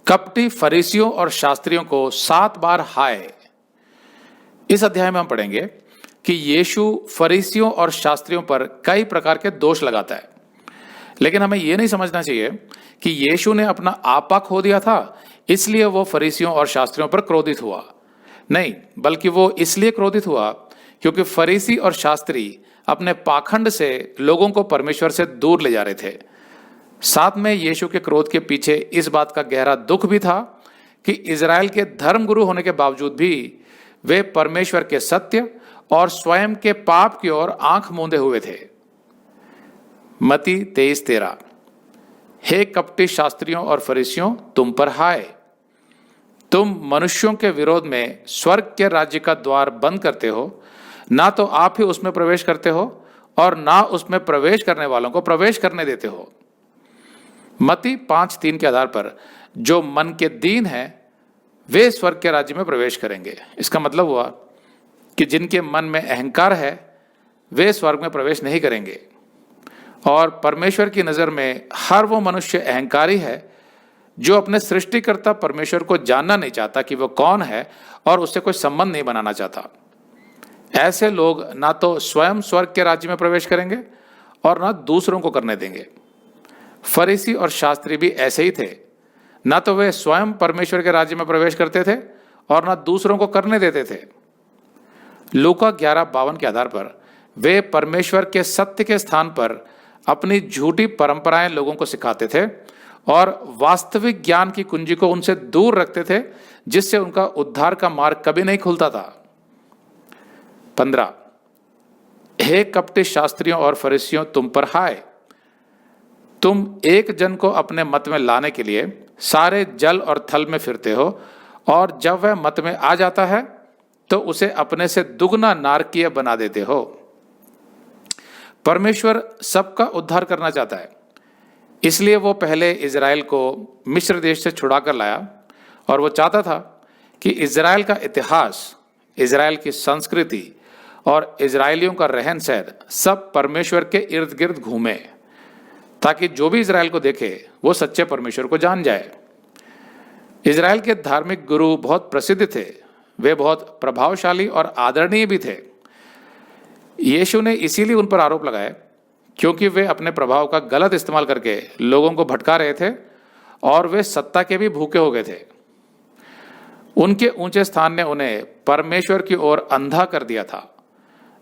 कपटी फरीसियों और शास्त्रियों को 7 बार हाय। इस अध्याय में हम पढ़ेंगे कि यीशु फरीसियों और शास्त्रियों पर कई प्रकार के दोष लगाता है, लेकिन हमें यह नहीं समझना चाहिए कि यीशु ने अपना आपा खो दिया था इसलिए वो फरीसियों और शास्त्रियों पर क्रोधित हुआ। नहीं, बल्कि वो इसलिए क्रोधित हुआ क्योंकि फरीसी और शास्त्री अपने पाखंड से लोगों को परमेश्वर से दूर ले जा रहे थे। साथ में यीशु के क्रोध के पीछे इस बात का गहरा दुख भी था कि इजराइल के धर्मगुरु होने के बावजूद भी वे परमेश्वर के सत्य और स्वयं के पाप की ओर आंख मूंदे हुए थे। मत्ती 23:13। हे कपटी शास्त्रियों और फरीसियों, तुम पर हाय, तुम मनुष्यों के विरोध में स्वर्ग के राज्य का द्वार बंद करते हो, ना तो आप ही उसमें प्रवेश करते हो और ना उसमें प्रवेश करने वालों को प्रवेश करने देते हो। मत्ती 5:3 के आधार पर जो मन के दीन हैं वे स्वर्ग के राज्य में प्रवेश करेंगे। इसका मतलब हुआ कि जिनके मन में अहंकार है वे स्वर्ग में प्रवेश नहीं करेंगे। और परमेश्वर की नज़र में हर वो मनुष्य अहंकारी है जो अपने सृष्टिकर्ता परमेश्वर को जानना नहीं चाहता कि वो कौन है और उससे कोई संबंध नहीं बनाना चाहता। ऐसे लोग ना तो स्वयं स्वर्ग के राज्य में प्रवेश करेंगे और ना दूसरों को करने देंगे। फरीसी और शास्त्री भी ऐसे ही थे, ना तो वे स्वयं परमेश्वर के राज्य में प्रवेश करते थे और ना दूसरों को करने देते थे। लूका 11:52 के आधार पर वे परमेश्वर के सत्य के स्थान पर अपनी झूठी परंपराएं लोगों को सिखाते थे और वास्तविक ज्ञान की कुंजी को उनसे दूर रखते थे, जिससे उनका उद्धार का मार्ग कभी नहीं खुलता था। 15। हे कपटी शास्त्रियों और फरीसियों, तुम पर हाय, तुम एक जन को अपने मत में लाने के लिए सारे जल और थल में फिरते हो और जब वह मत में आ जाता है तो उसे अपने से दुगना नारकीय बना देते हो। परमेश्वर सबका उद्धार करना चाहता है, इसलिए वो पहले इजराइल को मिस्र देश से छुड़ा कर लाया और वो चाहता था कि इजराइल का इतिहास, इजराइल की संस्कृति और इजराइलियों का रहन सहन सब परमेश्वर के इर्द गिर्द घूमे, ताकि जो भी इजराइल को देखे वो सच्चे परमेश्वर को जान जाए। इजराइल के धार्मिक गुरु बहुत प्रसिद्ध थे, वे बहुत प्रभावशाली और आदरणीय भी थे। यीशु ने इसीलिए उन पर आरोप लगाए क्योंकि वे अपने प्रभाव का गलत इस्तेमाल करके लोगों को भटका रहे थे और वे सत्ता के भी भूखे हो गए थे। उनके ऊंचे स्थान ने उन्हें परमेश्वर की ओर अंधा कर दिया था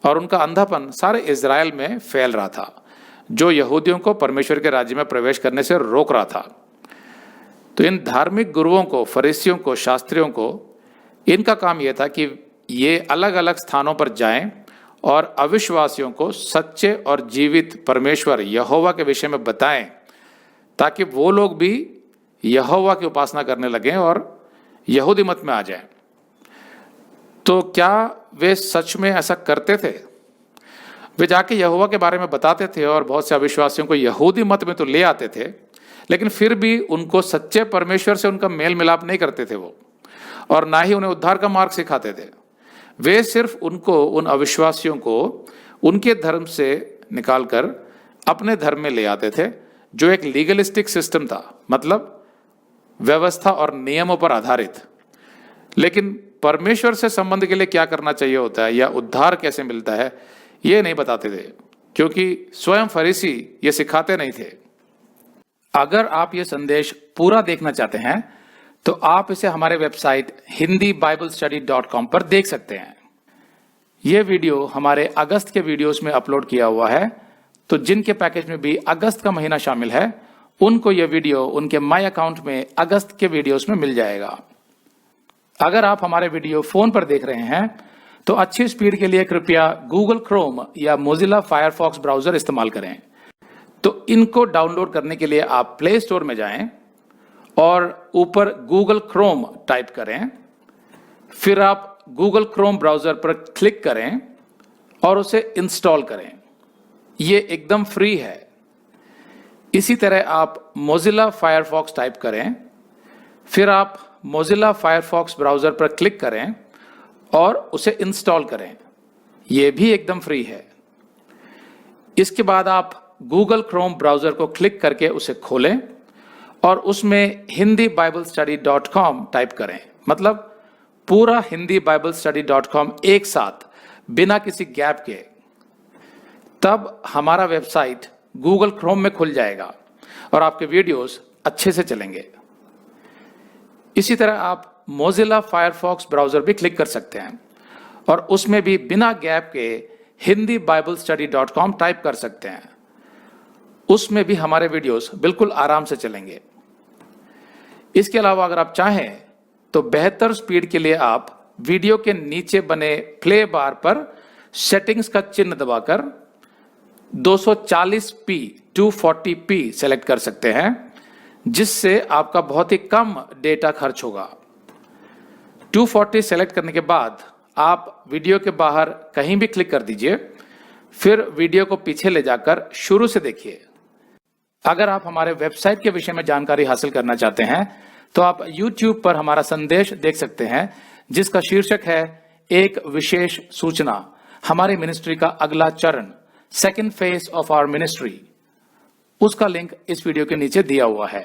और उनका अंधापन सारे इजराइल में फैल रहा था, जो यहूदियों को परमेश्वर के राज्य में प्रवेश करने से रोक रहा था। तो इन धार्मिक गुरुओं को, फरीसियों को, शास्त्रियों को, इनका काम यह था कि ये अलग अलग स्थानों पर जाएं और अविश्वासियों को सच्चे और जीवित परमेश्वर यहोवा के विषय में बताएं, ताकि वो लोग भी यहोवा की उपासना करने लगें और यहूदी मत में आ जाएं। तो क्या वे सच में ऐसा करते थे? वे जाके यहोवा के बारे में बताते थे और बहुत से अविश्वासियों को यहूदी मत में तो ले आते थे, लेकिन फिर भी उनको सच्चे परमेश्वर से उनका मेल मिलाप नहीं करते थे वो, और ना ही उन्हें उद्धार का मार्ग सिखाते थे। वे सिर्फ उनको, उन अविश्वासियों को उनके धर्म से निकालकर अपने धर्म में ले आते थे, जो एक लीगलिस्टिक सिस्टम था, मतलब व्यवस्था और नियमों पर आधारित। लेकिन परमेश्वर से संबंध के लिए क्या करना चाहिए होता है या उद्धार कैसे मिलता है, ये नहीं बताते थे, क्योंकि स्वयं फरीसी ये सिखाते नहीं थे। अगर आप ये संदेश पूरा देखना चाहते हैं तो आप इसे हमारे वेबसाइट hindiBiblestudy.com पर देख सकते हैं। ये वीडियो हमारे अगस्त के वीडियोस में अपलोड किया हुआ है, तो जिनके पैकेज में भी अगस्त का महीना शामिल है उनको ये वीडियो उनके माई अकाउंट में अगस्त के वीडियोस में मिल जाएगा। अगर आप हमारे वीडियो फोन पर देख रहे हैं तो अच्छी स्पीड के लिए कृपया गूगल क्रोम या मोजिला फायरफॉक्स ब्राउजर इस्तेमाल करें। तो इनको डाउनलोड करने के लिए आप प्ले स्टोर में जाएं और ऊपर गूगल क्रोम टाइप करें, फिर आप गूगल क्रोम ब्राउजर पर क्लिक करें और उसे इंस्टॉल करें। ये एकदम फ्री है। इसी तरह आप मोजिला फायरफॉक्स टाइप करें, फिर आप मोजिला फायरफॉक्स ब्राउजर पर क्लिक करें और उसे इंस्टॉल करें। यह भी एकदम फ्री है। इसके बाद आप गूगल क्रोम ब्राउजर को क्लिक करके उसे खोलें और उसमें hindibiblesteady.com टाइप करें, मतलब पूरा hindibiblesteady.com एक साथ बिना किसी गैप के, तब हमारा वेबसाइट गूगल क्रोम में खुल जाएगा और आपके वीडियोस अच्छे से चलेंगे। इसी तरह आप मोजिला फायरफॉक्स ब्राउजर भी क्लिक कर सकते हैं और उसमें भी बिना गैप के hindibiblesteady.com टाइप कर सकते हैं। उसमें भी हमारे वीडियोस बिल्कुल आराम से चलेंगे। इसके अलावा अगर आप चाहें तो बेहतर स्पीड के लिए आप वीडियो के नीचे बने प्ले बार पर सेटिंग्स का चिन्ह दबाकर 240p 240p सेलेक्ट कर सकते हैं, जिससे आपका बहुत ही कम डेटा खर्च होगा। 240 सेलेक्ट करने के बाद आप वीडियो के बाहर कहीं भी क्लिक कर दीजिए, फिर वीडियो को पीछे ले जाकर शुरू से देखिए। अगर आप हमारे वेबसाइट के विषय में जानकारी हासिल करना चाहते हैं तो आप YouTube पर हमारा संदेश देख सकते हैं, जिसका शीर्षक है एक विशेष सूचना, हमारी मिनिस्ट्री का अगला चरण, second phase of our ministry. उसका लिंक इस वीडियो के नीचे दिया हुआ है।